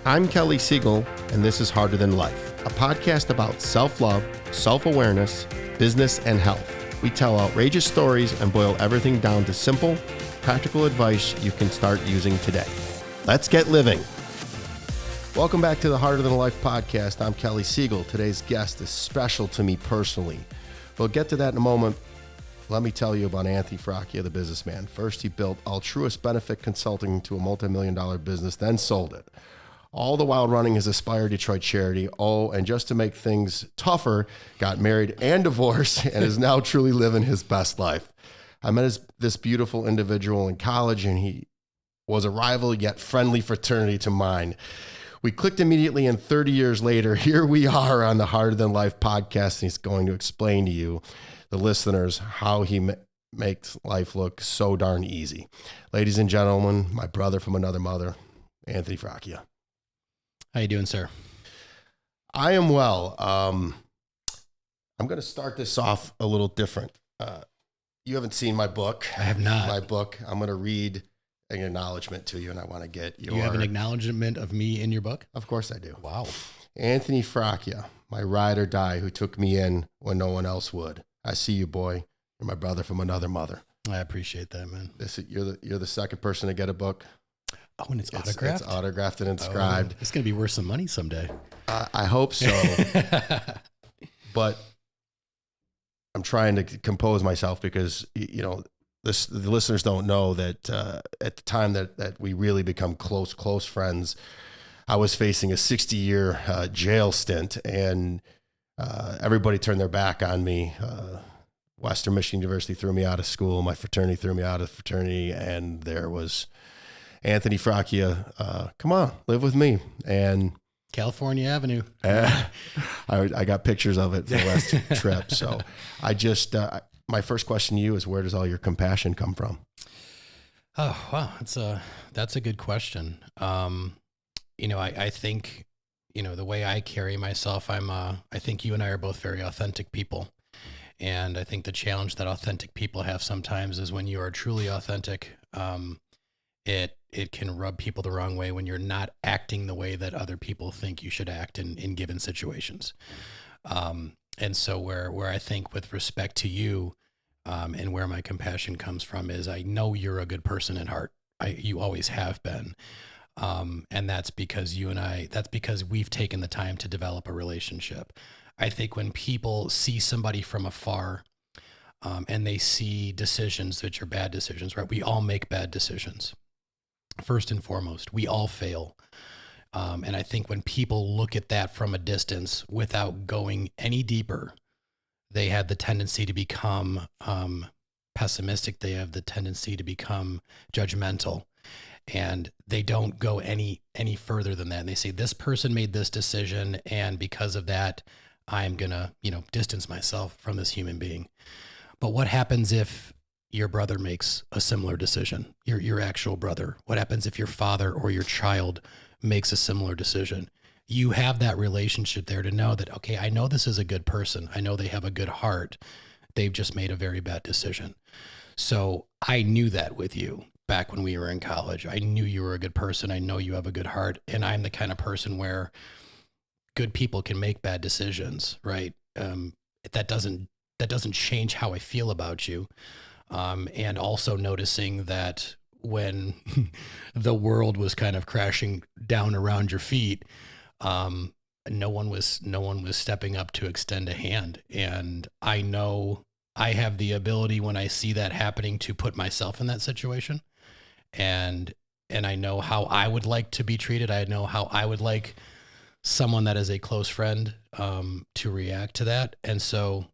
I'm Kelly Siegel, and this is Harder Than Life, a podcast about self-love, self-awareness, business, and health. We tell outrageous stories and boil everything down to simple, practical advice you can start using today. Let's get living. Welcome back to the Harder Than Life podcast. I'm Kelly Siegel. Today's guest is special to me personally. We'll get to that in a moment. Let me tell you about Anthony Fracchia, the businessman. First, he built Altruis Benefit Consulting to a multi-million-dollar business, then sold it. All the while running his Aspire Detroit charity. Oh, and just to make things tougher, got married and divorced and is now truly living his best life. I met this beautiful individual in college, and he was a rival yet friendly fraternity to mine. We clicked immediately, and 30 years later, here we are on the Harder Than Life podcast, and he's going to explain to you, the listeners, how he makes life look so darn easy. Ladies and gentlemen, my brother from another mother, Anthony Fracchia. How you doing, sir? I am well. I'm going to start this off a little different. You haven't seen my book. I have not. My book. I'm going to read an acknowledgement to you, and I want to get your... You have an acknowledgement of me in your book? Of course I do. Wow. Anthony Fracchia, my ride or die, who took me in when no one else would. I see you, boy. You're my brother from another mother. I appreciate that, man. You're the second person to get a book. Oh, and it's autographed? It's autographed and inscribed. Oh, it's going to be worth some money someday. I hope so. But I'm trying to compose myself because, you know, the listeners don't know that at the time that we really become close friends, I was facing a 60-year jail stint, and everybody turned their back on me. Western Michigan University threw me out of school. My fraternity threw me out of the fraternity, and there was Anthony Fracchia. Come on, live with me. And California Avenue. I got pictures of it for the last trip. So I just, my first question to you is, where does all your compassion come from? Oh, wow. That's a good question. You know, I think, you know, the way I carry myself, I think you and I are both very authentic people. And I think the challenge that authentic people have sometimes is when you are truly authentic, it can rub people the wrong way when you're not acting the way that other people think you should act in given situations. And so where I think with respect to you, and where my compassion comes from is I know you're a good person at heart. You always have been. And that's because that's because we've taken the time to develop a relationship. I think when people see somebody from afar, and they see decisions that are bad decisions, right? We all make bad decisions. First and foremost, we all fail. And I think when people look at that from a distance without going any deeper, they have the tendency to become pessimistic. They have the tendency to become judgmental, and they don't go any further than that. And they say, this person made this decision, and because of that, I'm going to, distance myself from this human being. But what happens if your brother makes a similar decision, your actual brother? What happens if your father or your child makes a similar decision? You have that relationship there to know that, okay, I know this is a good person. I know they have a good heart. They've just made a very bad decision. So I knew that with you back when we were in college. I knew you were a good person. I know you have a good heart. And I'm the kind of person where good people can make bad decisions, right? That doesn't change how I feel about you. And also noticing that when the world was kind of crashing down around your feet, no one was stepping up to extend a hand. And I know I have the ability when I see that happening to put myself in that situation. And I know how I would like to be treated. I know how I would like someone that is a close friend, to react to that. And so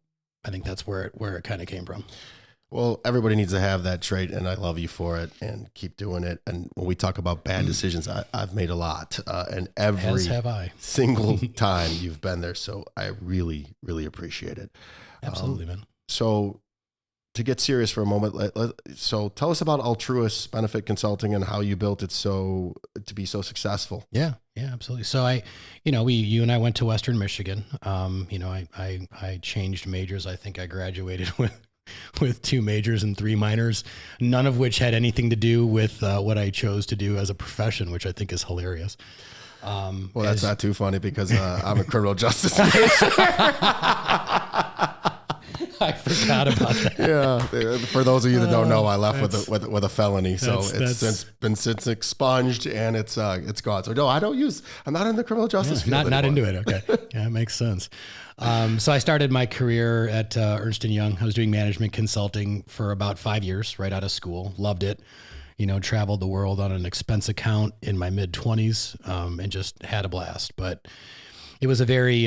I think that's where it kind of came from. Well, everybody needs to have that trait, and I love you for it, and keep doing it. And when we talk about bad decisions, I've made a lot, and every single time you've been there. So I really, really appreciate it. Absolutely, man. So to get serious for a moment, so tell us about Altruis Benefit Consulting and how you built it to be so successful. Yeah, absolutely. So you and I went to Western Michigan. I changed majors. I think I graduated with 2 majors and 3 minors, none of which had anything to do with what I chose to do as a profession, which I think is hilarious. Well, that's not too funny because I'm a criminal justice major. I forgot about that. Yeah. For those of you that don't know, I left with a felony. So it's been since expunged and it's gone. So no, I'm not in the criminal justice field. Not into it. Okay. Yeah, it makes sense. So I started my career at Ernst & Young. I was doing management consulting for about 5 years right out of school. Loved it. Traveled the world on an expense account in my mid-20s and just had a blast. But it was a very,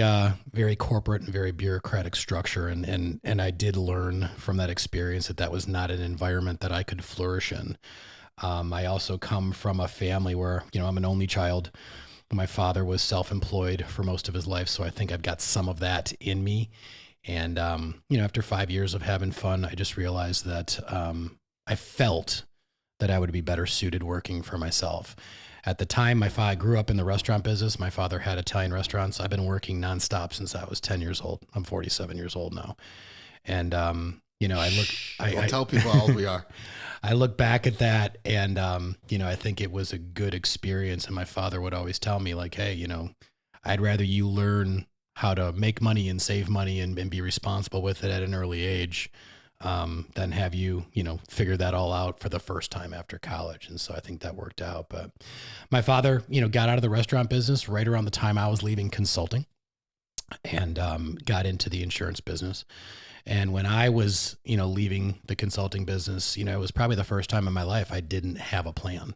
very corporate and very bureaucratic structure. And I did learn from that experience that was not an environment that I could flourish in. I also come from a family where, I'm an only child. My father was self-employed for most of his life. So I think I've got some of that in me. And, after 5 years of having fun, I just realized that I felt that I would be better suited working for myself. At the time, I grew up in the restaurant business. My father had Italian restaurants. I've been working nonstop since I was 10 years old. I'm 47 years old now. And, I tell people how old we are. I look back at that and, I think it was a good experience. And my father would always tell me like, hey, I'd rather you learn how to make money and save money and be responsible with it at an early age than have you, figure that all out for the first time after college. And so I think that worked out. But my father, got out of the restaurant business right around the time I was leaving consulting and got into the insurance business. And when I was, leaving the consulting business, it was probably the first time in my life I didn't have a plan.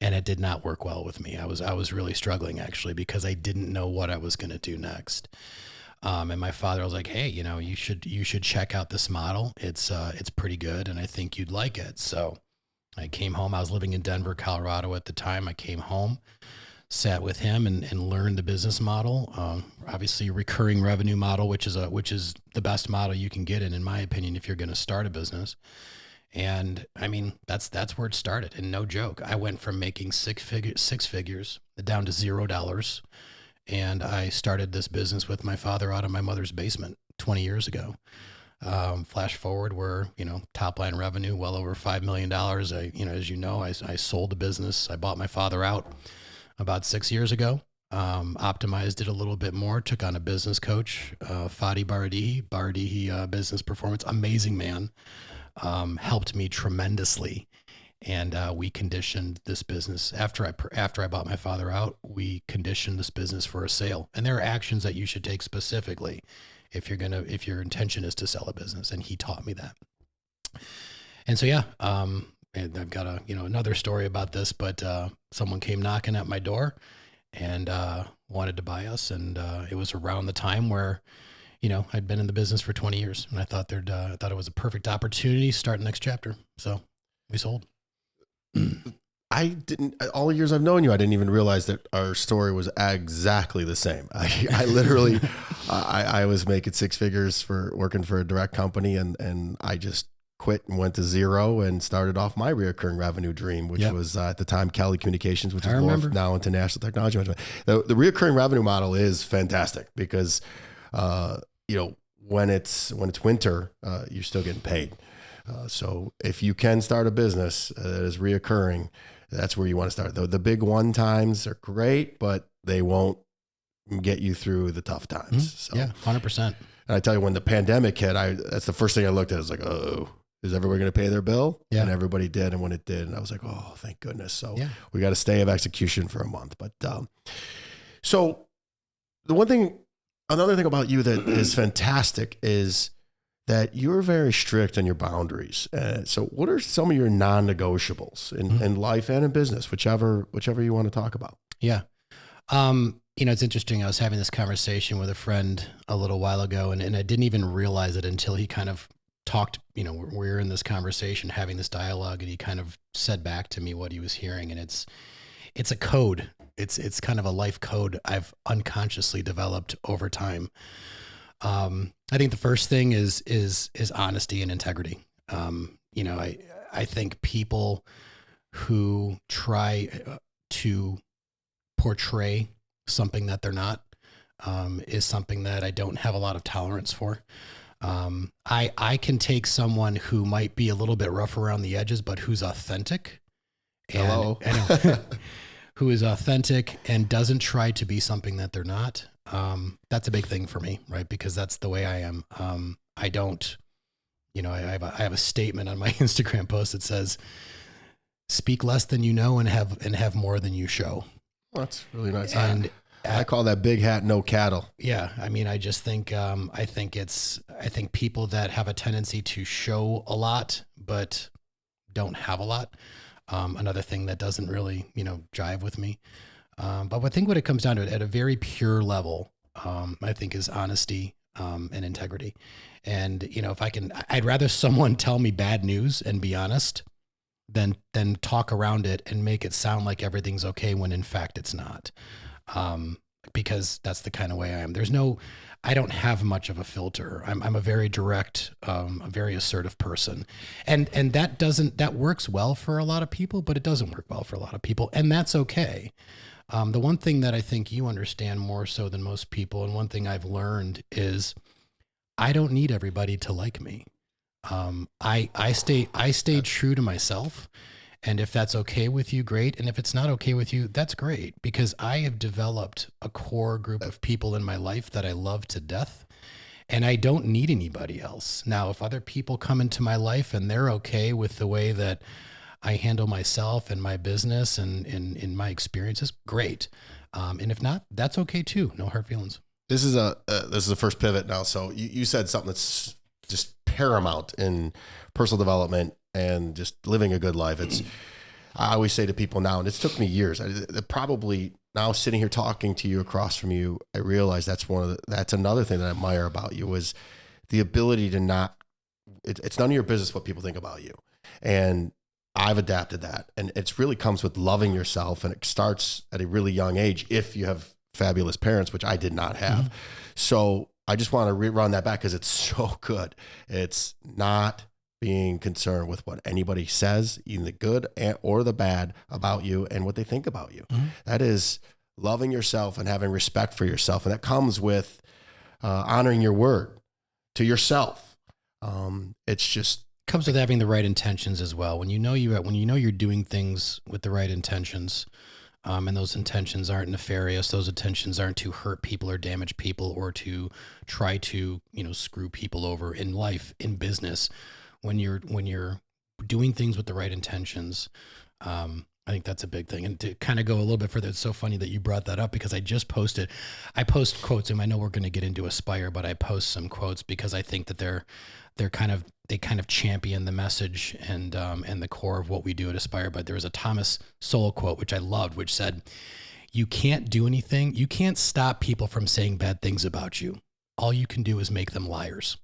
And it did not work well with me. I was really struggling actually because I didn't know what I was going to do next. And my father was like, hey, you should check out this model. It's pretty good. And I think you'd like it. So I came home. I was living in Denver, Colorado at the time. I came home, sat with him and learned the business model. Obviously recurring revenue model, which is the best model you can get in my opinion, if you're going to start a business. And I mean, that's where it started. And no joke. I went from making six figures down to $0. And I started this business with my father out of my mother's basement 20 years ago. Flash forward, we're, top line revenue, well over $5 million. I sold the business. I bought my father out about 6 years ago, optimized it a little bit more, took on a business coach, Fadi Baradihi Business Performance, amazing man, helped me tremendously. And we conditioned this business after I bought my father out. We conditioned this business for a sale, and there are actions that you should take specifically if your intention is to sell a business. And he taught me that. And so and I've got another story about this, but someone came knocking at my door and wanted to buy us, and it was around the time where I'd been in the business for 20 years, and I thought it was a perfect opportunity to start the next chapter. So we sold. All the years I've known you, I didn't even realize that our story was exactly the same. I literally, I was making six figures for working for a direct company and I just quit and went to zero and started off my recurring revenue dream, which was at the time Kelly Communications, which is morphed now into National Technology Management. The recurring revenue model is fantastic because, when it's winter, you're still getting paid. So if you can start a business that is reoccurring, that's where you want to start. The big one times are great, but they won't get you through the tough times. So, 100%. And I tell you, when the pandemic hit, that's the first thing I looked at. I was like, oh, is everybody going to pay their bill? Yeah. And everybody did. And when it did, and I was like, oh, thank goodness. So we got a stay of execution for a month. But so another thing about you that is fantastic is that you're very strict on your boundaries. So what are some of your non-negotiables in life and in business, whichever you want to talk about? Yeah. It's interesting. I was having this conversation with a friend a little while ago, and I didn't even realize it until he kind of talked, we were in this conversation, having this dialogue, and he kind of said back to me what he was hearing. And it's a code. It's kind of a life code I've unconsciously developed over time. I think the first thing is honesty and integrity. I think people who try to portray something that they're not, is something that I don't have a lot of tolerance for. I can take someone who might be a little bit rough around the edges, but who's authentic. And, who is authentic and doesn't try to be something that they're not. That's a big thing for me, right? Because that's the way I am. I don't, I have a statement on my Instagram post that says, speak less than you know and have more than you show. Well, that's really nice. And I call that big hat, no cattle. Yeah. I mean, I just think, I think people that have a tendency to show a lot, but don't have a lot. Another thing that doesn't really, jive with me. But I think what it comes down to at a very pure level, I think is honesty, and integrity. And, if I'd rather someone tell me bad news and be honest than talk around it and make it sound like everything's okay when in fact it's not. Because that's the kind of way I am. I don't have much of a filter. I'm a very direct, a very assertive person. And that works well for a lot of people, but it doesn't work well for a lot of people. And that's okay. The one thing that I think you understand more so than most people, and one thing I've learned is I don't need everybody to like me. I stay true to myself. And if that's okay with you, great. And if it's not okay with you, that's great, because I have developed a core group of people in my life that I love to death, and I don't need anybody else. Now, if other people come into my life and they're okay with the way that I handle myself and my business and in my experiences, great. And if not, that's okay too. No hard feelings. This is a first pivot now. So you said something that's just paramount in personal development and just living a good life. I always say to people now, and it's took me years, probably now sitting here talking to you across from you, I realize that's another thing that I admire about you, was the ability to it's none of your business what people think about you. And I've adapted that. And it really comes with loving yourself. And it starts at a really young age if you have fabulous parents, which I did not have. Mm-hmm. So I just want to rerun that back because it's so good. It's not being concerned with what anybody says, even the good or the bad about you and what they think about you. Mm-hmm. That is loving yourself and having respect for yourself. And that comes with honoring your word to yourself. It's just comes with having the right intentions as well. When you know you're doing things with the right intentions, and those intentions aren't nefarious, those intentions aren't to hurt people or damage people or to try to, screw people over in life, in business. When you're doing things with the right intentions, I think that's a big thing. And to kind of go a little bit further, it's so funny that you brought that up, because I post quotes, and I know we're going to get into Aspire, but I post some quotes because I think that they kind of champion the message and the core of what we do at Aspire. But there was a Thomas Sowell quote, which I loved, which said, "You can't do anything. You can't stop people from saying bad things about you. All you can do is make them liars."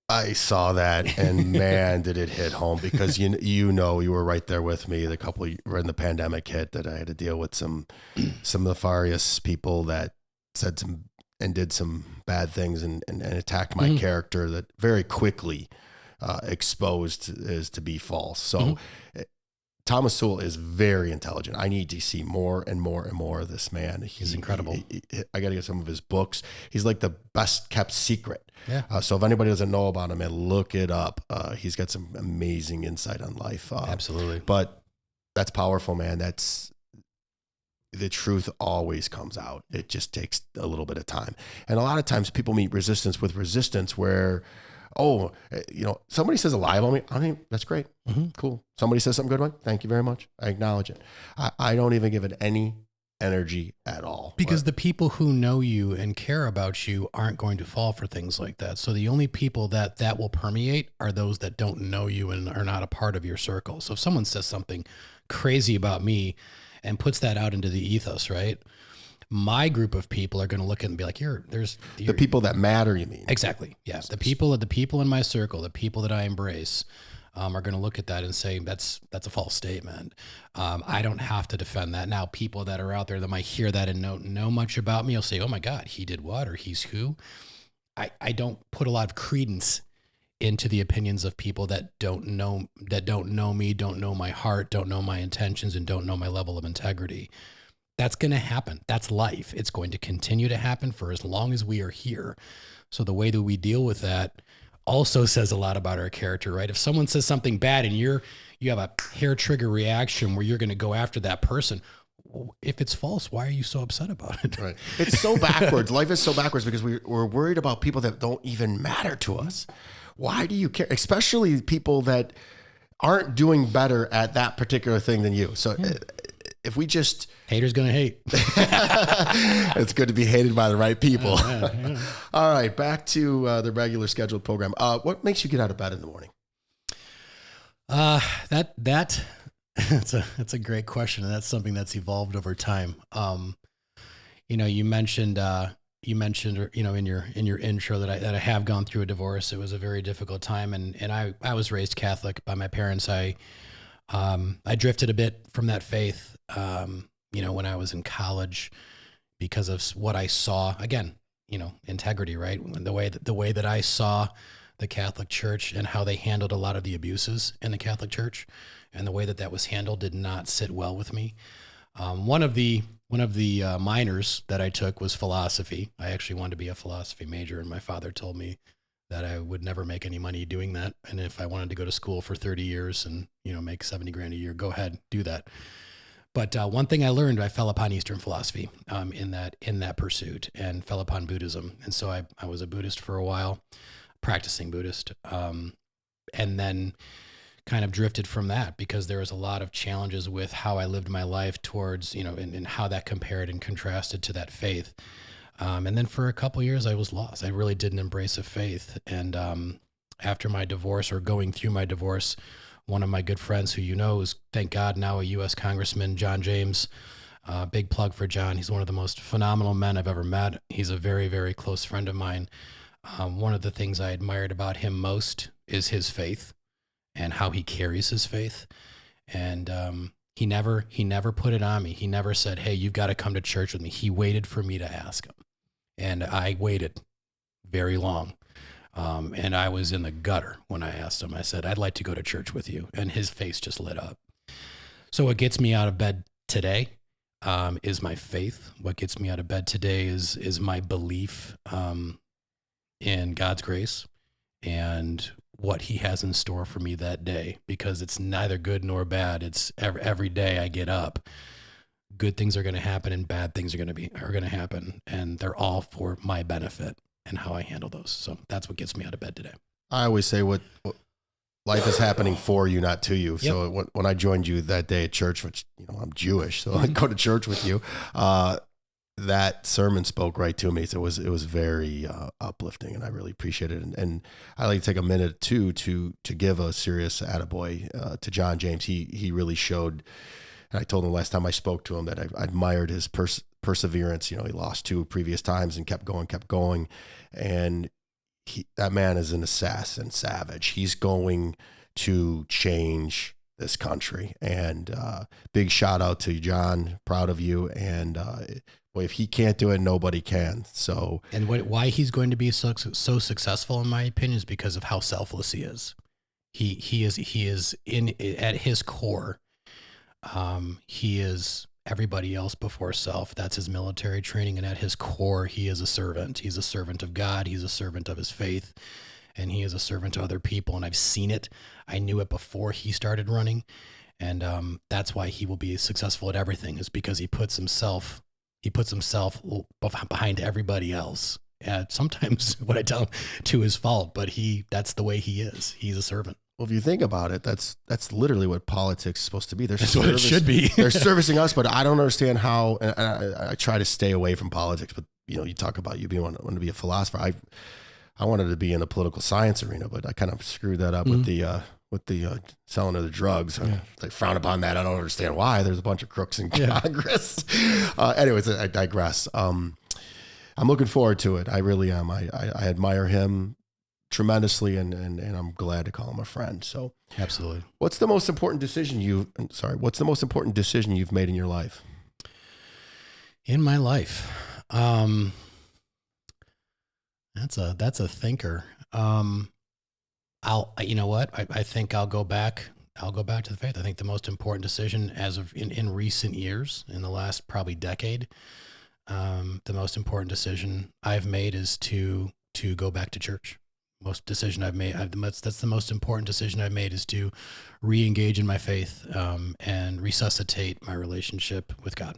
I saw that, and man, did it hit home, because you were right there with me when the pandemic hit, that I had to deal with some nefarious people that said some and did some bad things and attacked my character, that very quickly exposed as to be false. So Thomas Sowell is very intelligent. I need to see more and more and more of this man. He's incredible. I got to get some of his books. He's like the best kept secret. Yeah. So if anybody doesn't know about him, man, look it up. He's got some amazing insight on life. Absolutely. But that's powerful, man. The truth always comes out. It just takes a little bit of time. And a lot of times people meet resistance with resistance where, somebody says a lie about me. That's great. Mm-hmm. Cool. Somebody says something good about me. Thank you very much. I acknowledge it. I don't even give it any energy at all. Because the people who know you and care about you aren't going to fall for things like that. So the only people that will permeate are those that don't know you and are not a part of your circle. So if someone says something crazy about me and puts that out into the ethos, right? My group of people are going to look at it and be like, the people that matter, you mean? Exactly. Yeah. The people in my circle, the people that I embrace, are going to look at that and say, that's a false statement. I don't have to defend that. Now, people that are out there that might hear that and know much about me, will say, oh my God, he did what, or he's who. I don't put a lot of credence into the opinions of people that don't know me, don't know my heart, don't know my intentions, and don't know my level of integrity. That's going to happen. That's life. It's going to continue to happen for as long as we are here. So the way that we deal with that also says a lot about our character, right? If someone says something bad and you have a hair trigger reaction where you're going to go after that person, if it's false, why are you so upset about it? Right. It's so backwards. Life is so backwards because we're worried about people that don't even matter to us. Why do you care? Especially people that aren't doing better at that particular thing than you. So if we just... Haters going to hate. It's good to be hated by the right people. Yeah. All right. Back to the regular scheduled program. What makes you get out of bed in the morning? That's a great question. And that's something that's evolved over time. You mentioned, in your intro that I have gone through a divorce. It was a very difficult time. And I was raised Catholic by my parents. I drifted a bit from that faith, when I was in college because of what I saw. Again, integrity, right? The way that I saw the Catholic Church and how they handled a lot of the abuses in the Catholic Church, and the way that was handled did not sit well with me. One of the minors that I took was philosophy. I actually wanted to be a philosophy major, and my father told me that I would never make any money doing that. And if I wanted to go to school for 30 years and, make $70,000 a year, go ahead, do that. But one thing I learned, I fell upon Eastern philosophy in that pursuit, and fell upon Buddhism. And so I was a Buddhist for a while, practicing Buddhist, and then kind of drifted from that because there was a lot of challenges with how I lived my life towards, and how that compared and contrasted to that faith. And then for a couple of years, I was lost. I really didn't embrace a faith. And after my divorce, or going through my divorce, one of my good friends who is, thank God, now a U.S. Congressman, John James, big plug for John. He's one of the most phenomenal men I've ever met. He's a very, very close friend of mine. One of the things I admired about him most is his faith and how he carries his faith. And he never put it on me. He never said, hey, you've got to come to church with me. He waited for me to ask him. And I waited very long. And I was in the gutter when I asked him. I said, I'd like to go to church with you. And his face just lit up. So what gets me out of bed today is my faith. What gets me out of bed today is my belief in God's grace and what he has in store for me that day, because it's neither good nor bad. It's every day I get up, good things are going to happen and bad things are going to happen. And they're all for my benefit and how I handle those. So that's what gets me out of bed today. I always say what life is happening for you, not to you. Yep. So when I joined you that day at church, which, I'm Jewish, so I go to church with you, that sermon spoke right to me. So it was very uplifting, and I really appreciate it. And I like to take a minute too to give a serious attaboy to John James. He really showed, and I told him last time I spoke to him that I admired his perseverance. He lost 2 previous times and kept going. And that man is an assassin, savage. He's going to change this country. And big shout out to John. Proud of you. And boy, if he can't do it, nobody can. So, and why he's going to be so successful, in my opinion, is because of how selfless he is. He is at his core. He is everybody else before self. That's his military training. And at his core, he is a servant. He's a servant of God. He's a servant of his faith, and he is a servant to other people. And I've seen it. I knew it before he started running. And that's why he will be successful at everything, is because he puts himself behind everybody else. Sometimes what I tell him to his fault, but that's the way he is. He's a servant. Well, if you think about it, that's literally what politics is supposed to be. That's what it should be. They're servicing us, but I don't understand how. And I try to stay away from politics. But you talk about you wanting to be a philosopher. I wanted to be in the political science arena, but I kind of screwed that up with the selling of the drugs. Yeah. They frown upon that. I don't understand why. There's a bunch of crooks in Congress. Anyways, I digress. I'm looking forward to it. I really am. I admire him tremendously, and I'm glad to call him a friend. So absolutely. What's the most important decision you've made in your life? In my life? That's a thinker. You know what? I think I'll go back to the faith. I think the most important decision as of in recent years, in the last probably decade, the most important decision I've made is to go back to church. most decision I've made. That's the most important decision I've made, is to re-engage in my faith, and resuscitate my relationship with God.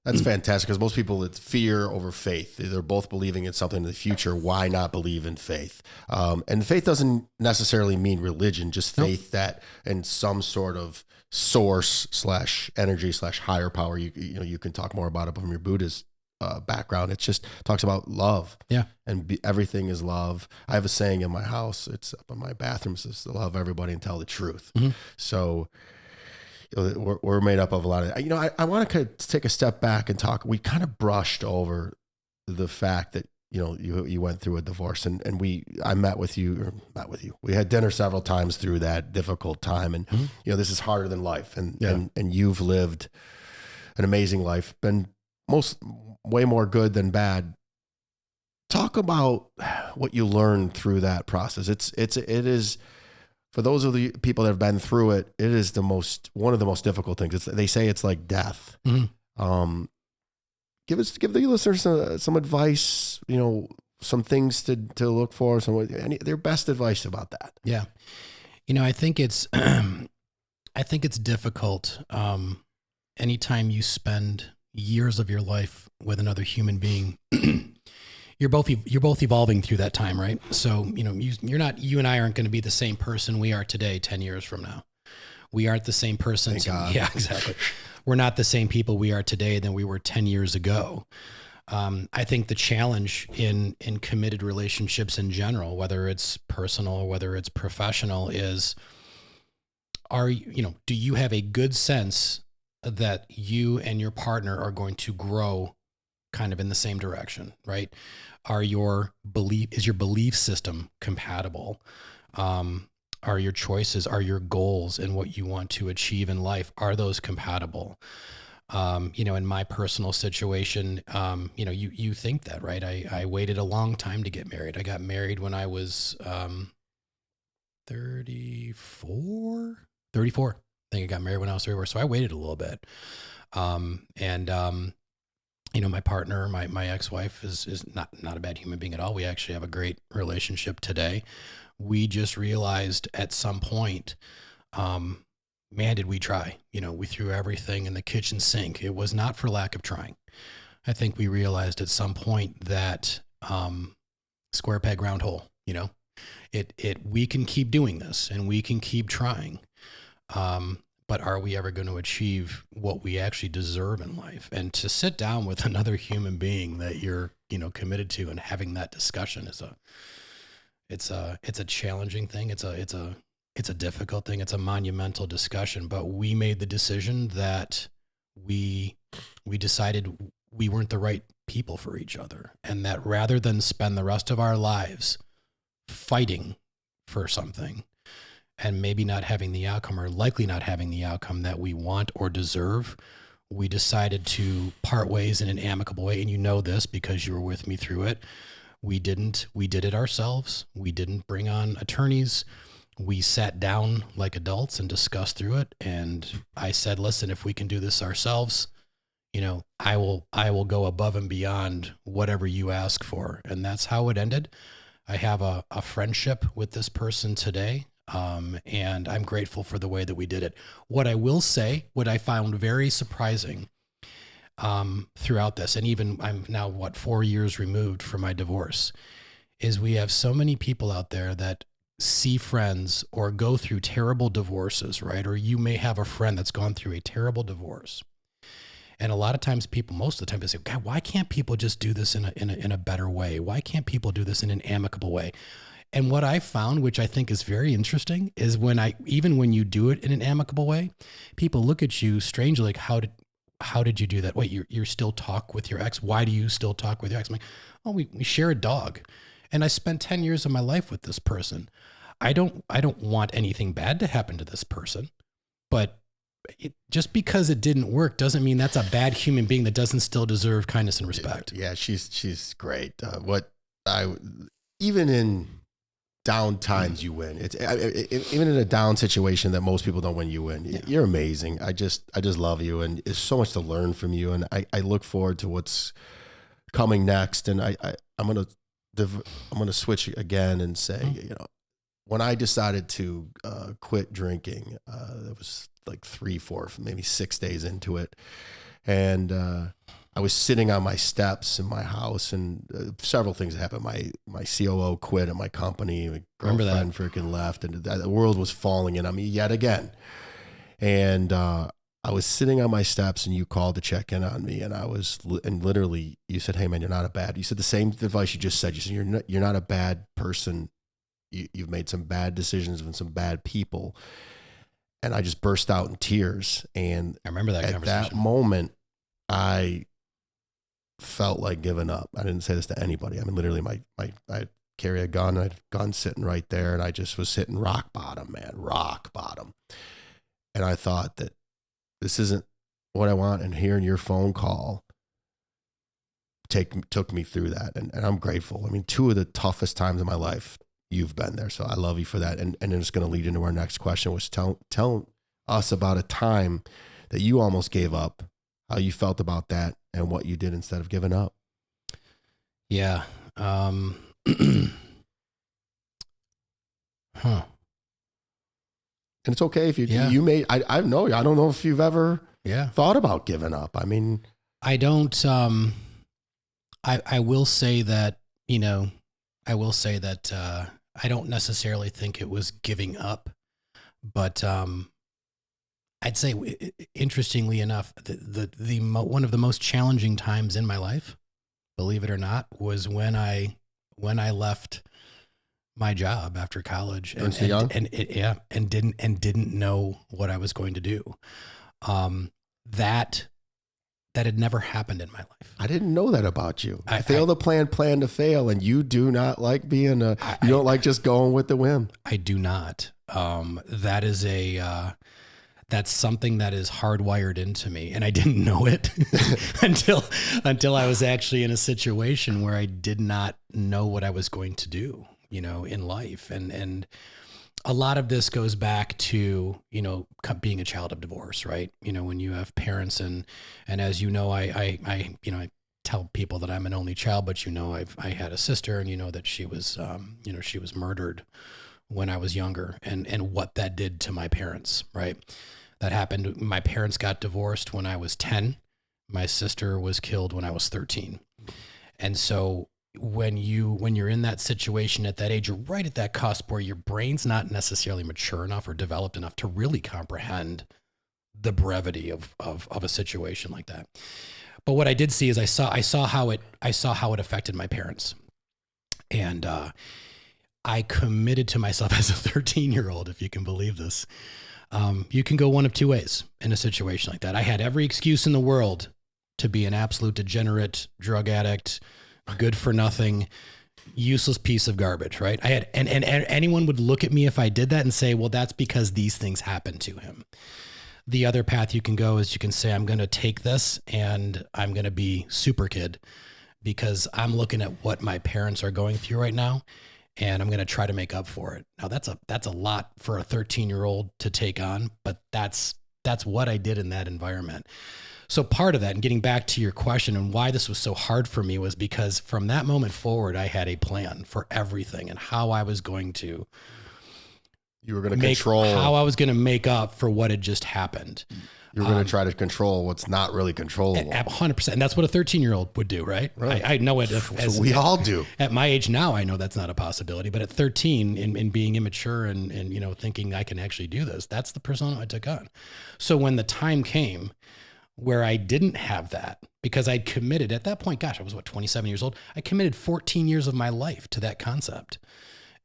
That's fantastic, because most people, it's fear over faith. They're both believing in something in the future. Why not believe in faith? And faith doesn't necessarily mean religion, just faith that in some sort of source / energy / higher power. You can talk more about it from your Buddhist background. It just talks about love. Yeah. And everything is love. I have a saying in my house. It's up in my bathroom. It says to love everybody and tell the truth. Mm-hmm. So we're made up of a lot of, I want to kind of take a step back and talk. We kind of brushed over the fact that, you went through a divorce, and I met with you. We had dinner several times through that difficult time. And, this is harder than life. And you've lived an amazing life, been way more good than bad. Talk about what you learned through that process. It is, for those of the people that have been through it, it is one of the most difficult things. They say it's like death. Mm-hmm. Give the listeners some advice, some things to look for, their best advice about that. Yeah. I think it's, difficult. Anytime you spend years of your life with another human being, you're both evolving through that time, right? So, you and I aren't going to be the same person we are today 10 years from now. We aren't the same person. Thank God. Yeah, exactly. We're not the same people we are today than we were 10 years ago. I think the challenge in committed relationships in general, whether it's personal or whether it's professional, is do you have a good sense that you and your partner are going to grow kind of in the same direction, right? Is your belief system compatible? Are your choices, are your goals and what you want to achieve in life, are those compatible? In my personal situation, you think that, right? I waited a long time to get married. I got married when I was 34. I think I got married when I was 34. So I waited a little bit. My partner, my ex-wife is not a bad human being at all. We actually have a great relationship today. We just realized at some point, man, did we try. We threw everything in the kitchen sink. It was not for lack of trying. I think we realized at some point that square peg, round hole, we can keep doing this and we can keep trying. But are we ever going to achieve what we actually deserve in life? And to sit down with another human being that you're, committed to and having that discussion it's a challenging thing. It's a difficult thing. It's a monumental discussion, but we made the decision that we decided we weren't the right people for each other. And that rather than spend the rest of our lives fighting for something and maybe not having the outcome, or likely not having the outcome that we want or deserve, we decided to part ways in an amicable way. And this because you were with me through it. We did it ourselves. We didn't bring on attorneys. We sat down like adults and discussed through it. And I said, listen, if we can do this ourselves, I will go above and beyond whatever you ask for. And that's how it ended. I have a friendship with this person today. And I'm grateful for the way that we did it. What I will say, what I found very surprising throughout this, and even I'm now 4 years removed from my divorce, is we have so many people out there that see friends or go through terrible divorces, right? Or you may have a friend that's gone through a terrible divorce. And a lot of times most of the time they say, God, why can't people just do this in a better way? Why can't people do this in an amicable way? And what I found, which I think is very interesting, is even when you do it in an amicable way, people look at you strangely, like, how did you do that? Wait, you still talk with your ex? Why do you still talk with your ex? I'm like, oh, we share a dog. And I spent 10 years of my life with this person. I don't want anything bad to happen to this person, but just because it didn't work doesn't mean that's a bad human being that doesn't still deserve kindness and respect. Yeah, she's great. Even in down times, you win. Even in a down situation that most people don't win, you win. Yeah. You're amazing. I just love you, and there's so much to learn from you. And I look forward to what's coming next. And I'm going to I'm going to switch again and say, when I decided to quit drinking, it was like 3, 4, maybe 6 days into it. And I was sitting on my steps in my house, and several things happened. My COO quit at my company. My girlfriend freaking left, and the world was falling in on me yet again. And I was sitting on my steps, and you called to check in on me, and literally you said, "Hey man, you said the same advice you just said. You said you're not a bad person. You've made some bad decisions with some bad people." And I just burst out in tears. And I remember that conversation. At that moment, I felt like giving up. I didn't say this to anybody. I mean, literally I carry a gun, I had a gun sitting right there, and I just was hitting rock bottom, man, rock bottom. And I thought that this isn't what I want. And hearing your phone call took me through that. And I'm grateful. I mean, 2 of the toughest times in my life, you've been there. So I love you for that. And it's going to lead into our next question, was tell us about a time that you almost gave up, how you felt about that, and what you did instead of giving up. Yeah. And it's okay if you may, I don't know if you've ever thought about giving up. I mean, I don't, I will say that, I don't necessarily think it was giving up, but, I'd say, interestingly enough, one of the most challenging times in my life, believe it or not, was when I left my job after college and didn't know what I was going to do. That had never happened in my life. I didn't know that about you. I fail to plan to fail, and you do not like being you don't like just going with the whim. I do not. That is that's something that is hardwired into me, and I didn't know it until I was actually in a situation where I did not know what I was going to do, in life. And a lot of this goes back to, being a child of divorce, right? When you have parents and as you know, I tell people that I'm an only child, but I had a sister, and that she was, she was murdered when I was younger, and what that did to my parents, right? That happened. My parents got divorced when I was 10. My sister was killed when I was 13. And so when you're in that situation at that age, you're right at that cusp where your brain's not necessarily mature enough or developed enough to really comprehend the brevity of a situation like that. But what I did see is I saw how it affected my parents. And I committed to myself as a 13-year-old, if you can believe this. You can go one of 2 ways in a situation like that. I had every excuse in the world to be an absolute degenerate, drug addict, good for nothing, useless piece of garbage, right? I had, and anyone would look at me if I did that and say, well, that's because these things happened to him. The other path you can go is you can say, I'm going to take this and I'm going to be super kid because I'm looking at what my parents are going through right now, and I'm going to try to make up for it. Now that's a lot for a 13-year-old to take on, but that's what I did in that environment. So part of that, and getting back to your question and why this was so hard for me, was because from that moment forward, I had a plan for everything and how I was going to how I was going to make up for what had just happened. You're going to try to control what's not really controllable. 100%. And that's what a 13-year-old would do, right? I know it. So we all do. At my age now, I know that's not a possibility. But at 13, in being immature and thinking I can actually do this, that's the persona I took on. So when the time came where I didn't have that, because I'd committed at that point, gosh, I was 27 years old. I committed 14 years of my life to that concept.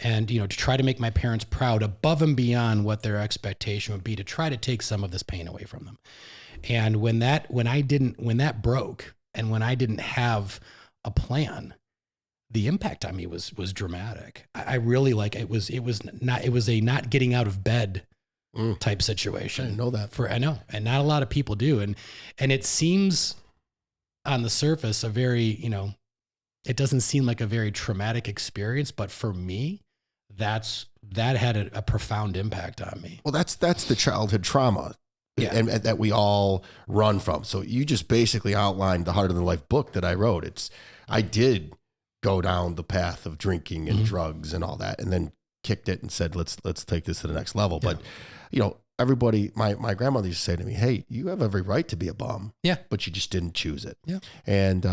And, to try to make my parents proud above and beyond what their expectation would be, to try to take some of this pain away from them. And when that broke and when I didn't have a plan, the impact on me was dramatic. I really it was a not getting out of bed type situation. I didn't know that. I know. And not a lot of people do. And it seems on the surface it doesn't seem like a very traumatic experience, but for me, that had a profound impact on me. Well, that's the childhood trauma, and that we all run from. So you just basically outlined the Harder Than Life book that I wrote. I did go down the path of drinking and drugs and all that, and then kicked it and said, let's take this to the next level. Yeah. But, everybody, my grandmother used to say to me, hey, you have every right to be a bum. Yeah. But you just didn't choose it. Yeah. And,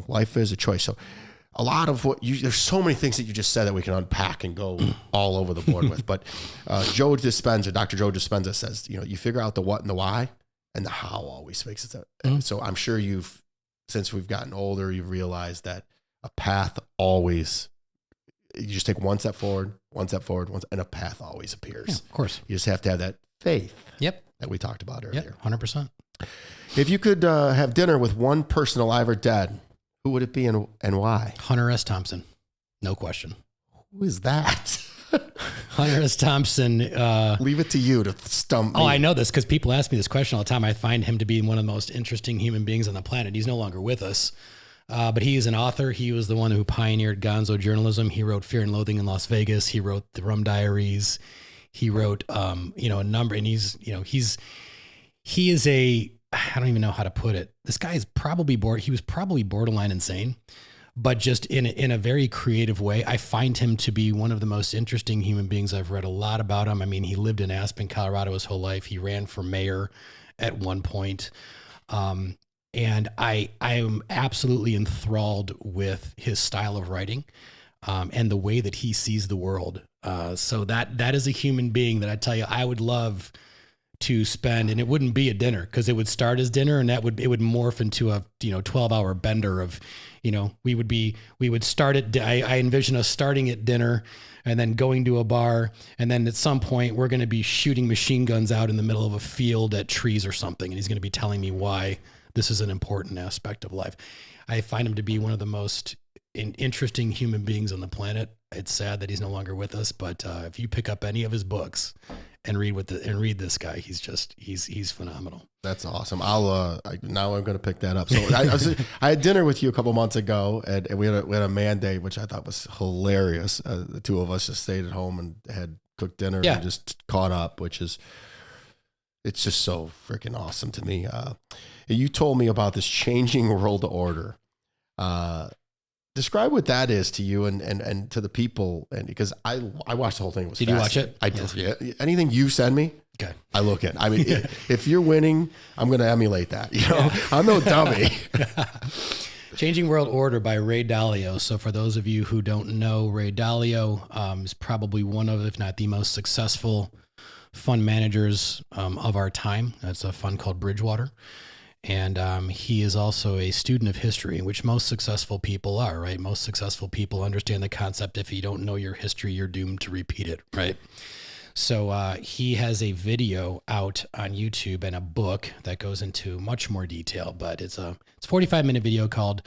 life is a choice. So a lot of there's so many things that you just said that we can unpack and go all over the board with. But Dr. Joe Dispenza says, you figure out the what and the why, and the how always makes it. So I'm sure since we've gotten older, you've realized that a path always, you just take one step forward, and a path always appears. Yeah, of course. You just have to have that faith. Yep. That we talked about earlier. 100%. If you could have dinner with one person alive or dead, who would it be and why? Hunter S. Thompson. No question. Who is that? Hunter S. Thompson. Leave it to you to stump me. Oh, I know this because people ask me this question all the time. I find him to be one of the most interesting human beings on the planet. He's no longer with us, but he is an author. He was the one who pioneered gonzo journalism. He wrote Fear and Loathing in Las Vegas. He wrote The Rum Diaries. He wrote, a number, and he is I don't even know how to put it. This guy is probably he was probably borderline insane, but just in a very creative way. I find him to be one of the most interesting human beings. I've read a lot about him. I mean, he lived in Aspen, Colorado his whole life. He ran for mayor at one point. And I am absolutely enthralled with his style of writing, and the way that he sees the world. So that is a human being that I tell you, I would love to spend, and it wouldn't be a dinner because it would start as dinner, and it would morph into a 12-hour bender of, we would start at, I envision us starting at dinner and then going to a bar, and then at some point we're going to be shooting machine guns out in the middle of a field at trees or something, and he's going to be telling me why this is an important aspect of life. I find him to be one of the most interesting human beings on the planet. It's sad that he's no longer with us, but if you pick up any of his books and read this guy, he's phenomenal. That's awesome. Now I'm going to pick that up. So I had dinner with you a couple months ago, and we had a mandate, which I thought was hilarious. The two of us just stayed at home and had cooked dinner and just caught up, it's just so freaking awesome to me. You told me about this changing world order. Describe what that is to you and to the people, and because I watched the whole thing. Did you watch it? I did. Yeah. Anything you send me, okay, I look at. I mean, if you're winning, I'm going to emulate that. I'm no dummy. Changing World Order by Ray Dalio. So for those of you who don't know, Ray Dalio is probably one of, if not the most successful fund managers of our time. That's a fund called Bridgewater. And he is also a student of history, which most successful people are, right? Most successful people understand the concept. If you don't know your history, you're doomed to repeat it, right? So he has a video out on YouTube and a book that goes into much more detail, but it's a 45-minute video called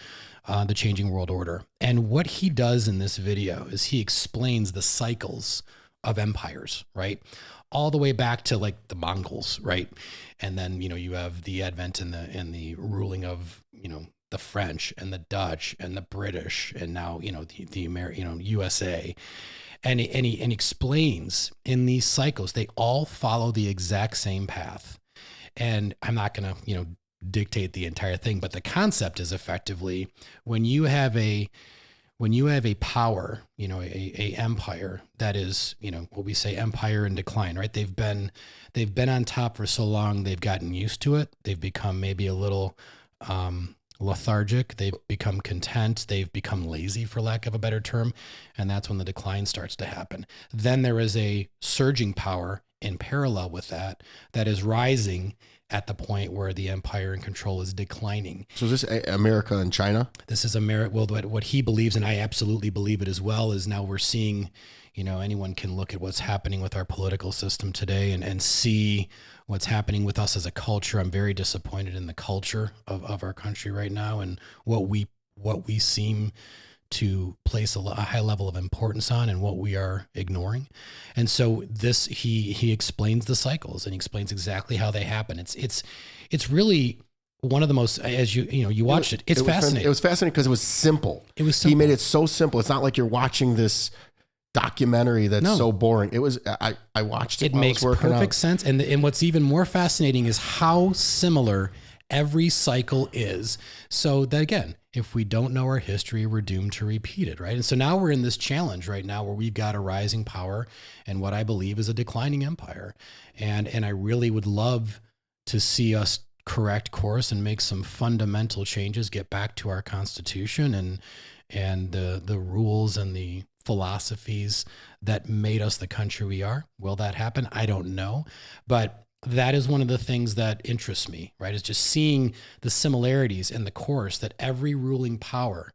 The Changing World Order. And what he does in this video is he explains the cycles of empires, right? All the way back to like the Mongols, right? And then, you have the advent and the ruling of, the French and the Dutch and the British, and now, the American, USA. And he explains in these cycles, they all follow the exact same path. And I'm not going to, dictate the entire thing, but the concept is effectively when you have a power, a empire that is, what we say empire in decline, right? They've been on top for so long, they've gotten used to it. They've become maybe a little lethargic. They've become content. They've become lazy, for lack of a better term. And that's when the decline starts to happen. Then there is a surging power in parallel with that is rising at the point where the empire and control is declining. So is this America and China? This is America. Well, what he believes, and I absolutely believe it as well, is now we're seeing, anyone can look at what's happening with our political system today and see what's happening with us as a culture. I'm very disappointed in the culture of our country right now and what we seem to place a high level of importance on and what we are ignoring. And so he explains the cycles and he explains exactly how they happen. It's really one of the most, as you watched it. It's fascinating. It was fascinating because it was simple. It was simple. He made it so simple. It's not like you're watching this documentary that's so boring. It was, I watched it. It makes perfect sense. And what's even more fascinating is how similar Every cycle is. So that again, if we don't know our history, we're doomed to repeat it, right? And so now we're in this challenge right now where we've got a rising power and what I believe is a declining empire. And I really would love to see us correct course and make some fundamental changes, get back to our Constitution and the rules and the philosophies that made us the country we are. Will that happen? I don't know. But that is one of the things that interests me, right? Is just seeing the similarities in the course that every ruling power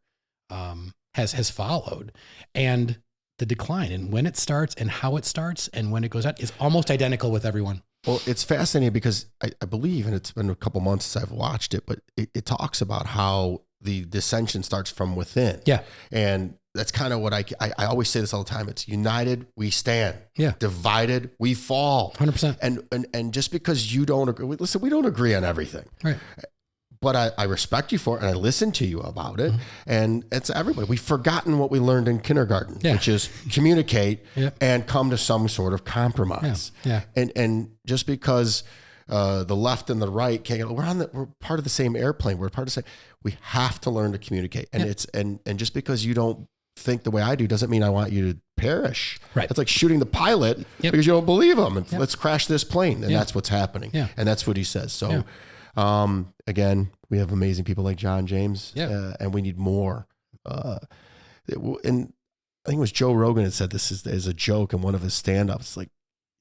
has followed, and the decline and when it starts and how it starts and when it goes out is almost identical with everyone. Well, it's fascinating because I believe, and it's been a couple months since I've watched it, but it talks about how the dissension starts from within. Yeah. And that's kind of what I always say this all the time. It's united, we stand. Yeah. Divided, we fall. 100%. And just because you don't agree, listen, we don't agree on everything. Right. But I respect you for it and I listen to you about it. Mm-hmm. And it's everybody. We've forgotten what we learned in kindergarten, which is communicate and come to some sort of compromise. Yeah. And just because the left and the right can't get, we're part of the same airplane. We're part of the same, we have to learn to communicate. And it's, and just because you don't think the way I do doesn't mean I want you to perish. Right. It's like shooting the pilot because you don't believe him. And let's crash this plane. And that's what's happening. Yeah. And that's what he says. So, again, we have amazing people like John James, and we need more. And I think it was Joe Rogan that said this as a joke in one of his stand-ups. Like,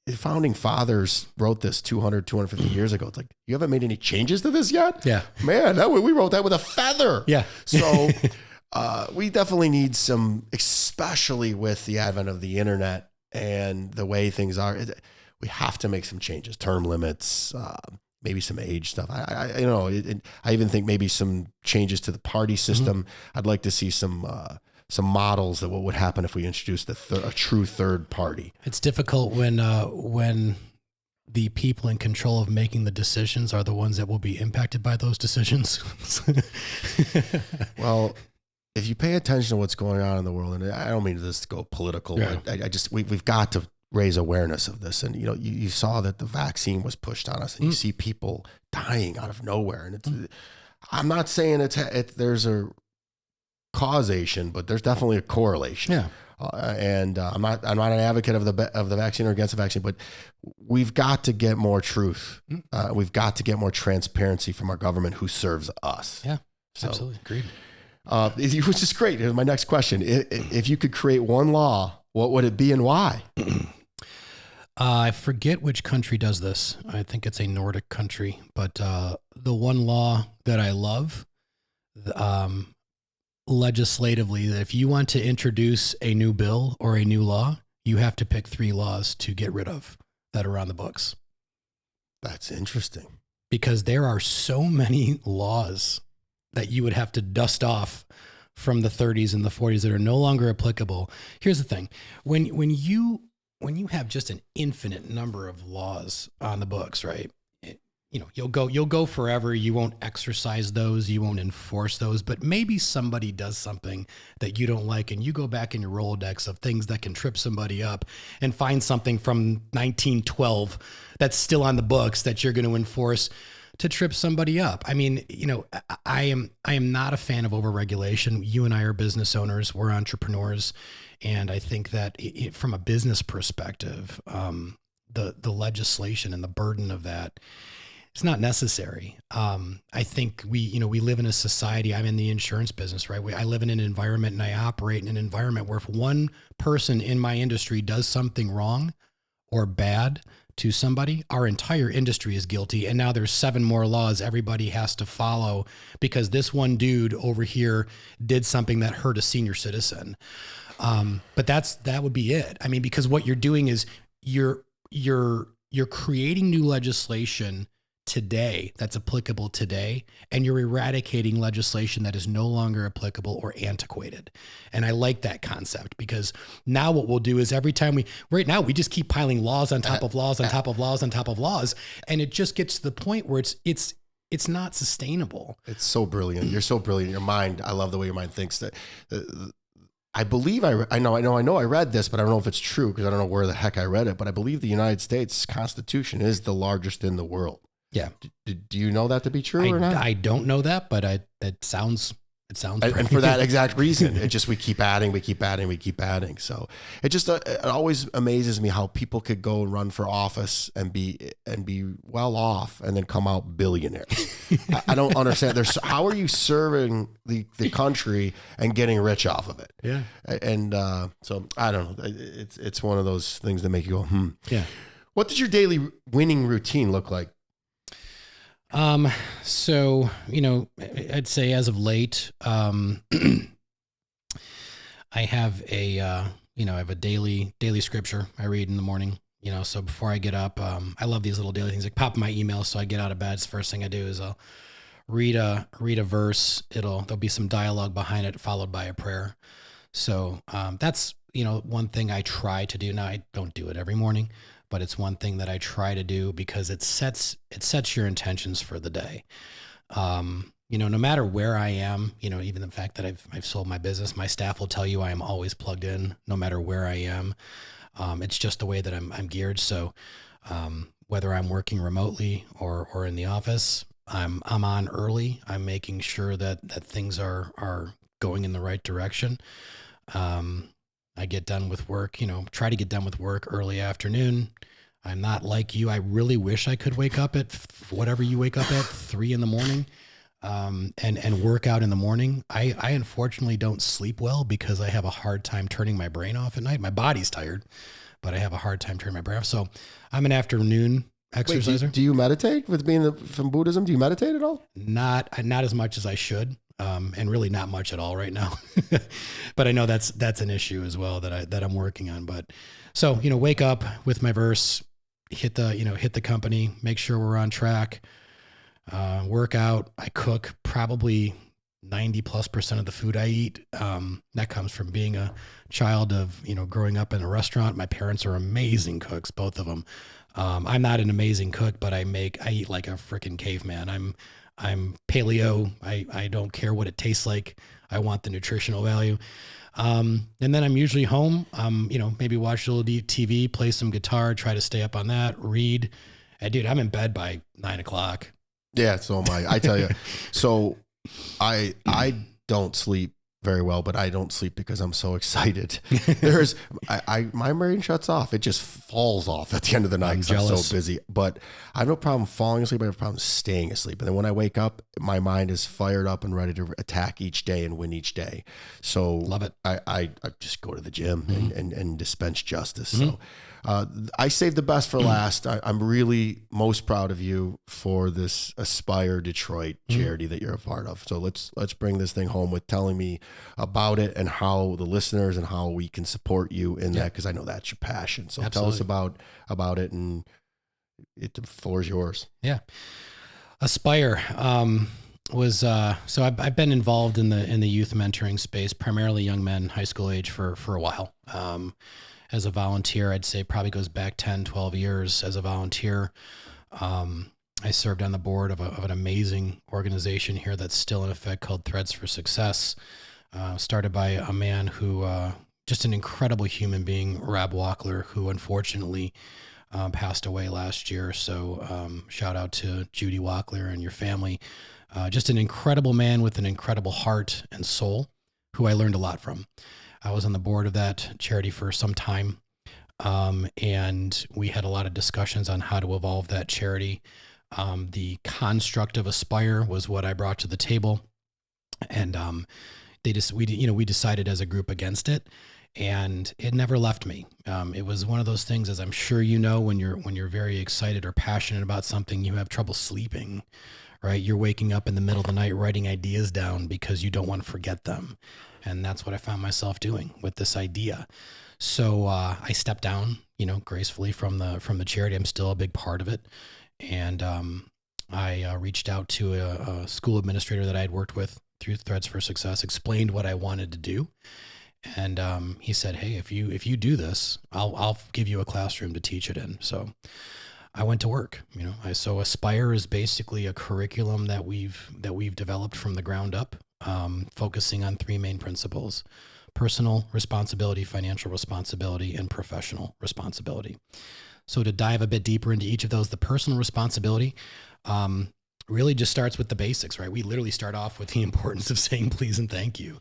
the founding fathers wrote this 250 years ago. It's like, you haven't made any changes to this yet? Yeah. Man, we wrote that with a feather. Yeah. So we definitely need some, especially with the advent of the internet and the way things are, we have to make some changes, term limits, maybe some age stuff. I even think maybe some changes to the party system. Mm-hmm. I'd like to see some models of what would happen if we introduced a true third party. It's difficult when the people in control of making the decisions are the ones that will be impacted by those decisions. Well, if you pay attention to what's going on in the world, and I don't mean this to go political, but we've got to raise awareness of this. And, you saw that the vaccine was pushed on us and you see people dying out of nowhere. And I'm not saying there's a causation, but there's definitely a correlation. Yeah. I'm not an advocate of the vaccine or against the vaccine, but we've got to get more truth. We've got to get more transparency from our government who serves us. Yeah, absolutely. Agreed. Which is great. Here's my next question. If you could create one law, what would it be and why? I forget which country does this. I think it's a Nordic country, but the one law that I love, legislatively, that if you want to introduce a new bill or a new law, you have to pick 3 laws to get rid of that are on the books. That's interesting. Because there are so many laws that you would have to dust off from the 30s and the 40s that are no longer applicable. Here's the thing. When you have just an infinite number of laws on the books, right? You'll go forever. You won't exercise those. You won't enforce those, but maybe somebody does something that you don't like and you go back in your Rolodex of things that can trip somebody up and find something from 1912 that's still on the books that you're going to enforce to trip somebody up. I mean, I am not a fan of overregulation. You and I are business owners. We're entrepreneurs. And I think that from a business perspective, the legislation and the burden of that, it's not necessary. I think we live in a society. I'm in the insurance business, right? I live in an environment and I operate in an environment where if one person in my industry does something wrong or bad to somebody, our entire industry is guilty. And now there's 7 more laws everybody has to follow because this one dude over here did something that hurt a senior citizen. But that would be it. I mean, because what you're doing is you're creating new legislation today that's applicable today, and you're eradicating legislation that is no longer applicable or antiquated. And I like that concept because now what we'll do is every time right now we just keep piling laws on top of laws on top of laws on top of laws, and it just gets to the point where it's not sustainable. It's so brilliant. You're so brilliant. Your mind, I love the way your mind thinks. That I believe I know I read this, but I don't know if it's true because I don't know where the heck I read it, but I believe the United States Constitution is the largest in the world. Yeah. Do you know that to be true or not? I don't know that, but it sounds and for that exact reason, we keep adding. So it always amazes me how people could go and run for office and be well off and then come out billionaires. I don't understand. How are you serving the country and getting rich off of it? Yeah. And so I don't know. It's one of those things that make you go, Yeah. What does your daily winning routine look like? So, I'd say as of late, I have I have a daily scripture I read in the morning, so before I get up, I love these little daily things, like pop my email. So I get out of bed. It's the first thing I do is I'll read a verse. There'll be some dialogue behind it, followed by a prayer. So, that's, one thing I try to do. Now I don't do it every morning, but it's one thing that I try to do because it sets your intentions for the day. No matter where I am, even the fact that I've sold my business, my staff will tell you I am always plugged in no matter where I am. It's just the way that I'm geared. So, whether I'm working remotely or in the office, I'm on early. I'm making sure that things are going in the right direction. I get done with work, try to get done with work early afternoon. I'm not like you. I really wish I could wake up at whatever you wake up at 3 a.m, and work out in the morning. I unfortunately don't sleep well because I have a hard time turning my brain off at night. My body's tired, but I have a hard time turning my brain off. So I'm an afternoon exerciser. Wait, do you meditate with being from Buddhism? Do you meditate at all? Not as much as I should. And really not much at all right now, but I know that's an issue as well that I'm working on. But so, wake up with my verse, hit the company, make sure we're on track, work out. I cook probably 90+% of the food I eat. That comes from being a child of, growing up in a restaurant. My parents are amazing cooks, both of them. I'm not an amazing cook, but I eat like a freaking caveman. I'm paleo. I don't care what it tastes like. I want the nutritional value. And then I'm usually home, maybe watch a little TV, play some guitar, try to stay up on that, read. Dude, I'm in bed by 9:00. Yeah. So am I tell you. So I don't sleep very well, but I don't sleep because I'm so excited. My brain shuts off. It just falls off at the end of the night because I'm so busy. But I have no problem falling asleep. I have a problem staying asleep. And then when I wake up, my mind is fired up and ready to attack each day and win each day. So love it. I just go to the gym and dispense justice. So I saved the best for last. I'm really most proud of you for this Aspire Detroit charity that you're a part of. So let's bring this thing home with telling me about it and how the listeners and how we can support you in that, because I know that's your passion. So Tell us about it, and the floor is yours. Yeah. Aspire was so I've been involved in the youth mentoring space, primarily young men, high school age for a while. As a volunteer, I'd say probably goes back 10, 12 years as a volunteer. I served on the board of an amazing organization here that's still in effect called Threads for Success, started by a man who, just an incredible human being, Rob Walkler, who unfortunately passed away last year. So shout out to Judy Walkler and your family. Just an incredible man with an incredible heart and soul who I learned a lot from. I was on the board of that charity for some time, and we had a lot of discussions on how to evolve that charity. The construct of Aspire was what I brought to the table, and we decided as a group against it, and it never left me. It was one of those things, as I'm sure you know, when you're very excited or passionate about something, you have trouble sleeping, right? You're waking up in the middle of the night writing ideas down because you don't want to forget them. And that's what I found myself doing with this idea. So I stepped down, gracefully from the charity. I'm still a big part of it. And I reached out to a school administrator that I had worked with through Threads for Success, explained what I wanted to do. And he said, hey, if you do this, I'll give you a classroom to teach it in. So I went to work. So Aspire is basically a curriculum that we've developed from the ground up. Focusing on 3 main principles: personal responsibility, financial responsibility, and professional responsibility. So to dive a bit deeper into each of those, the personal responsibility really just starts with the basics, right? We literally start off with the importance of saying please and thank you.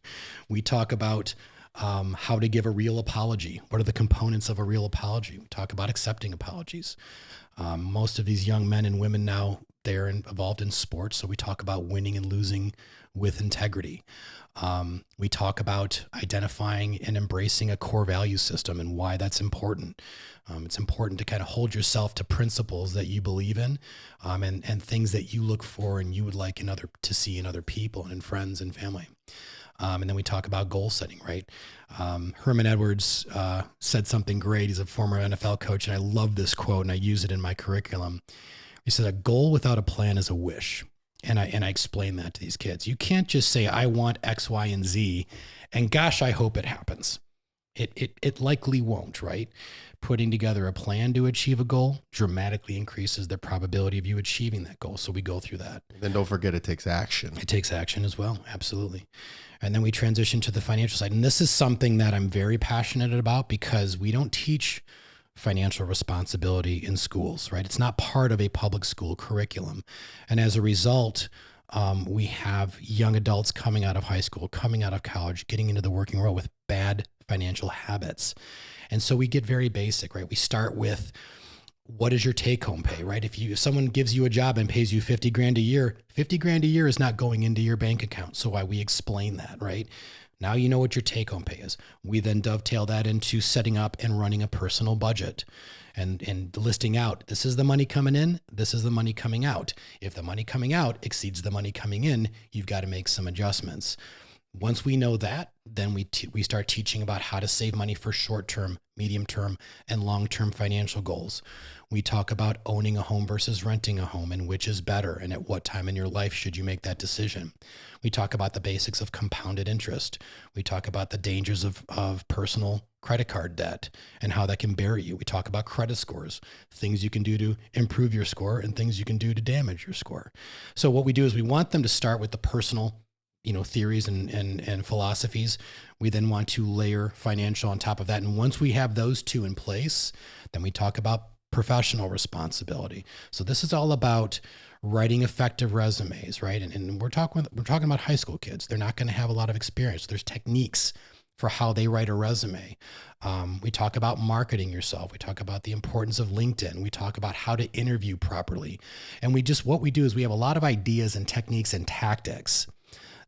We talk about how to give a real apology. What are the components of a real apology? We talk about accepting apologies. Most of these young men and women now, they're involved in sports. So we talk about winning and losing with integrity. We talk about identifying and embracing a core value system and why that's important. It's important to kind of hold yourself to principles that you believe in, and things that you look for and you would like to see in other people and in friends and family. And then we talk about goal setting, right? Herman Edwards said something great. He's a former NFL coach, and I love this quote, and I use it in my curriculum. He said, "A goal without a plan is a wish." And I explain that to these kids. You can't just say, "I want X, Y, and Z," and gosh, I hope it happens. It likely won't, right? Putting together a plan to achieve a goal dramatically increases the probability of you achieving that goal. So we go through that. Then don't forget it takes action. It takes action as well. Absolutely. And then we transition to the financial side. And this is something that I'm very passionate about because we don't teach financial responsibility in schools, right? It's not part of a public school curriculum. And as a result, we have young adults coming out of high school, coming out of college, getting into the working world with bad financial habits. And so we get very basic, right? We start with, what is your take home pay, right? If someone gives you a job and pays you 50 grand a year, 50 grand a year is not going into your bank account. So why we explain that, right? Now you know what your take home pay is. We then dovetail that into setting up and running a personal budget and listing out, this is the money coming in, this is the money coming out. If the money coming out exceeds the money coming in, you've got to make some adjustments. Once we know that, then we start teaching about how to save money for short-term, medium-term, and long-term financial goals. We talk about owning a home versus renting a home and which is better and at what time in your life should you make that decision. We talk about the basics of compounded interest. We talk about the dangers of personal credit card debt and how that can bury you. We talk about credit scores, things you can do to improve your score and things you can do to damage your score. So what we do is we want them to start with the personal theories and philosophies. We then want to layer financial on top of that. And once we have those two in place, then we talk about professional responsibility. So this is all about writing effective resumes, right? And we're talking about high school kids. They're not going to have a lot of experience. There's techniques for how they write a resume. We talk about marketing yourself. We talk about the importance of LinkedIn. We talk about how to interview properly. And what we do is we have a lot of ideas and techniques and tactics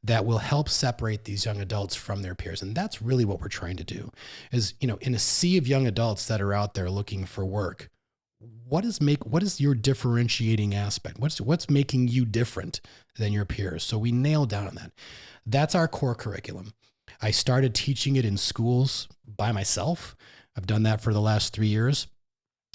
that will help separate these young adults from their peers. And that's really what we're trying to do is, in a sea of young adults that are out there looking for work, what is your differentiating aspect? What's making you different than your peers? So we nail down on that. That's our core curriculum. I started teaching it in schools by myself. I've done that for the last 3 years.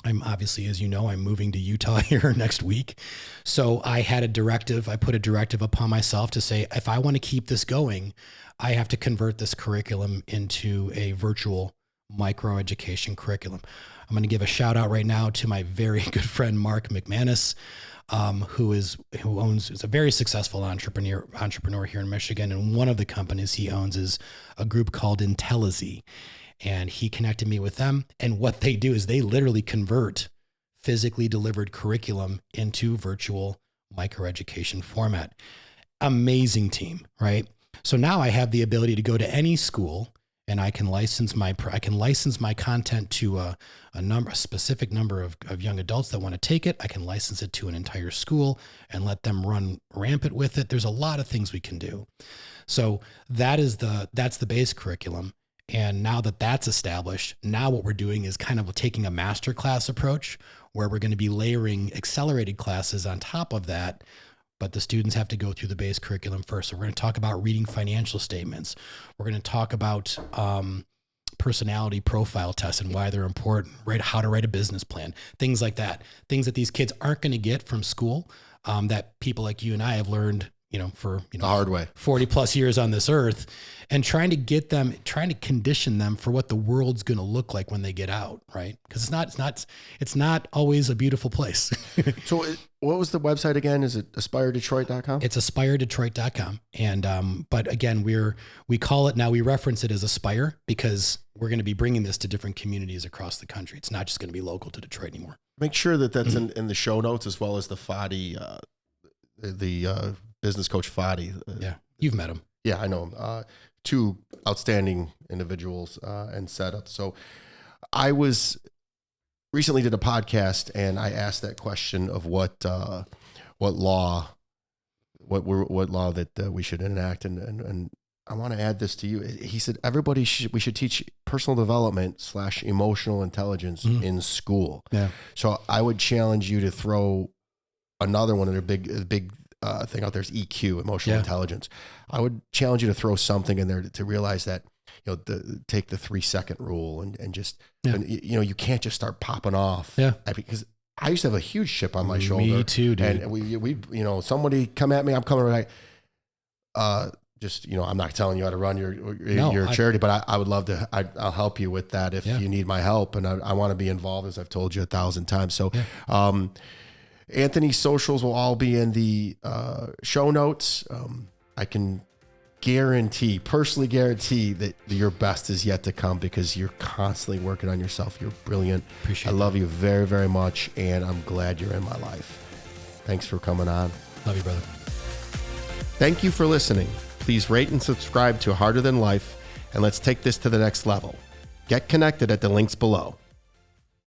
I'm obviously, as you know, I'm moving to Utah here next week. So I put a directive upon myself to say, if I want to keep this going, I have to convert this curriculum into a virtual microeducation curriculum. I'm going to give a shout out right now to my very good friend, Mark McManus, who is a very successful entrepreneur here in Michigan. And one of the companies he owns is a group called Intellizy. And he connected me with them. And what they do is they literally convert physically delivered curriculum into virtual microeducation format. Amazing team, right? So now I have the ability to go to any school and I can license my content to a specific number of young adults that want to take it. I can license it to an entire school and let them run rampant with it. There's a lot of things we can do. So that's the base curriculum. And now that that's established, now what we're doing is kind of taking a masterclass approach where we're going to be layering accelerated classes on top of that. But the students have to go through the base curriculum first. So we're going to talk about reading financial statements. We're going to talk about personality profile tests and why they're important, right? How to write a business plan, things like that. Things that these kids aren't going to get from school that people like you and I have learned for, the hard way, 40 plus years on this earth, and trying to condition them for what the world's going to look like when they get out. Right. Cause it's not always a beautiful place. So what was the website again? Is it aspiredetroit.com? It's aspiredetroit.com. And, but again, we call it now, we reference it as Aspire because we're going to be bringing this to different communities across the country. It's not just going to be local to Detroit anymore. Make sure that that's in the show notes, as well as the Fadi, the business coach Fadi. Yeah. You've met him. Yeah, I know him. Two outstanding individuals and setups. So I recently did a podcast, and I asked that question of what law that we should enact, and I want to add this to you. He said we should teach personal development / emotional intelligence in school. Yeah. So I would challenge you to throw another one of their big thing out there is EQ, emotional intelligence. I would challenge you to throw something in there to realize that, take the 3-second rule and just, you can't just start popping off. Yeah. Because I used to have a huge chip on my shoulder. Me too, dude. And we somebody come at me, I'm coming right. I'm not telling you how to run your charity, but I would love to, I'll help you with that if you need my help. And I want to be involved, as I've told you 1,000 times. So, Anthony's socials will all be in the show notes. I can personally guarantee that your best is yet to come, because you're constantly working on yourself. You're brilliant. I love you very, very much, and I'm glad you're in my life. Thanks for coming on. Love you, brother. Thank you for listening. Please rate and subscribe to Harder Than Life, and let's take this to the next level. Get connected at the links below.